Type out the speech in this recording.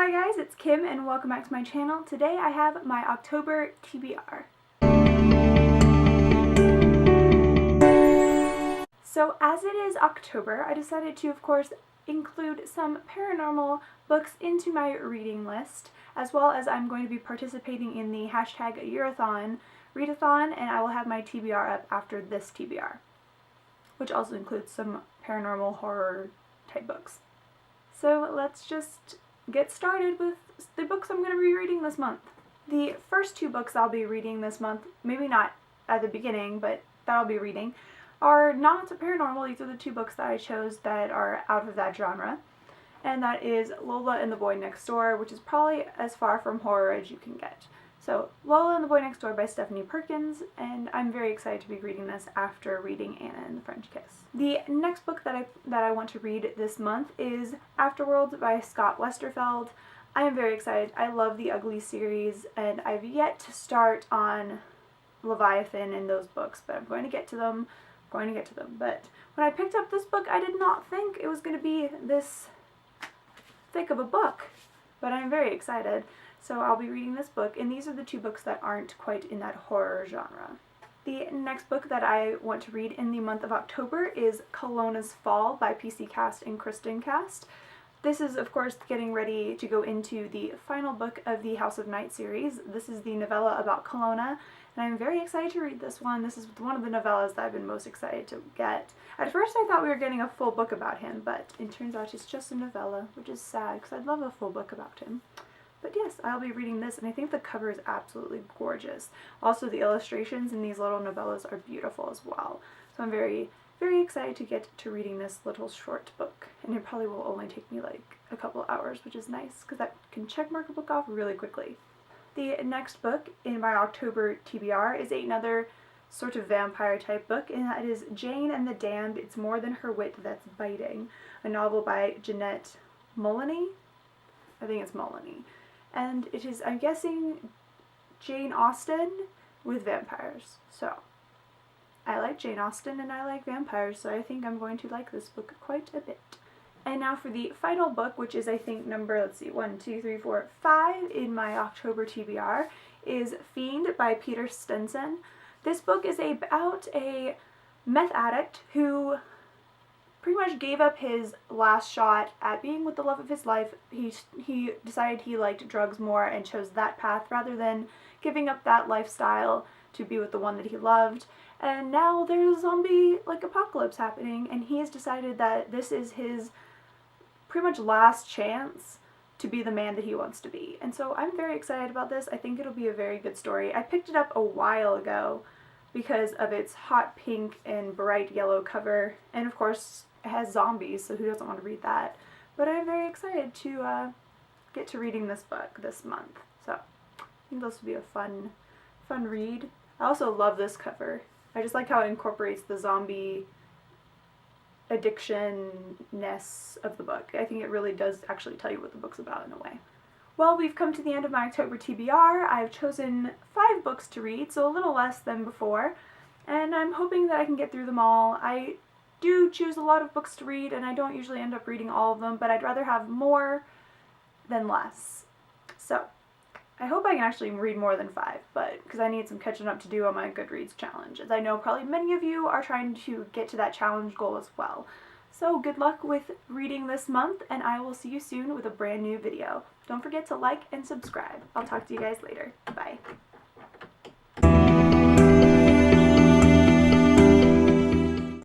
Hi guys, it's Kim and welcome back to my channel. Today I have my October TBR. So as it is October, I decided to, of course, include some paranormal books into my reading list, as well as I'm going to be participating in the hashtag Yearathon readathon, and I will have my TBR up after this TBR, which also includes some paranormal horror type books. So let's just get started with the books I'm going to be reading this month. The first two books I'll be reading this month, maybe not at the beginning, but that I'll be reading, are not paranormal. These are the two books that I chose that are out of that genre. And that is Lola and the Boy Next Door, which is probably as far from horror as you can get. So, Lola and the Boy Next Door by Stephanie Perkins, and I'm very excited to be reading this after reading Anna and the French Kiss. The next book that I want to read this month is Afterworld by Scott Westerfeld. I am very excited. I love the Ugly series, and I've yet to start on Leviathan and those books, but I'm going to get to them. But when I picked up this book, I did not think it was going to be this thick of a book, but I'm very excited. So I'll be reading this book, and these are the two books that aren't quite in that horror genre. The next book that I want to read in the month of October is Kelowna's Fall by PC Cast and Kristen Cast. This is, of course, getting ready to go into the final book of the House of Night series. This is the novella about Kelowna, and I'm very excited to read this one. This is one of the novellas that I've been most excited to get. At first I thought we were getting a full book about him, but it turns out it's just a novella, which is sad because I'd love a full book about him. But yes, I'll be reading this, and I think the cover is absolutely gorgeous. Also, the illustrations in these little novellas are beautiful as well. So I'm very, very excited to get to reading this little short book. And it probably will only take me like a couple hours, which is nice, because that can checkmark a book off really quickly. The next book in my October TBR is another sort of vampire type book, and that is Jane and the Damned, It's More Than Her Wit That's Biting, a novel by Jeanette Mullany. I think it's Mullany. And it is, I'm guessing, Jane Austen with vampires. So, I like Jane Austen and I like vampires, so I think I'm going to like this book quite a bit. And now for the final book, which is, I think, number, let's see, 1, 2, 3, 4, 5 in my October TBR, is Fiend by Peter Stenson. This book is about a meth addict who pretty much gave up his last shot at being with the love of his life. He decided he liked drugs more and chose that path rather than giving up that lifestyle to be with the one that he loved. And now there's a zombie apocalypse happening, and he has decided that this is his pretty much last chance to be the man that he wants to be. And so I'm very excited about this. I think it'll be a very good story. I picked it up a while ago because of its hot pink and bright yellow cover, and of course it has zombies, so who doesn't want to read that? But I'm very excited to get to reading this book this month. So I think this will be a fun read. I also love this cover. I just like how it incorporates the zombie addiction-ness of the book. I think it really does actually tell you what the book's about in a way. Well, we've come to the end of my October TBR. I've chosen 5 books to read, so a little less than before, and I'm hoping that I can get through them all. I do choose a lot of books to read, and I don't usually end up reading all of them, but I'd rather have more than less. So, I hope I can actually read more than 5, but because I need some catching up to do on my Goodreads challenge, as I know probably many of you are trying to get to that challenge goal as well. So good luck with reading this month, and I will see you soon with a brand new video. Don't forget to like and subscribe. I'll talk to you guys later. Bye.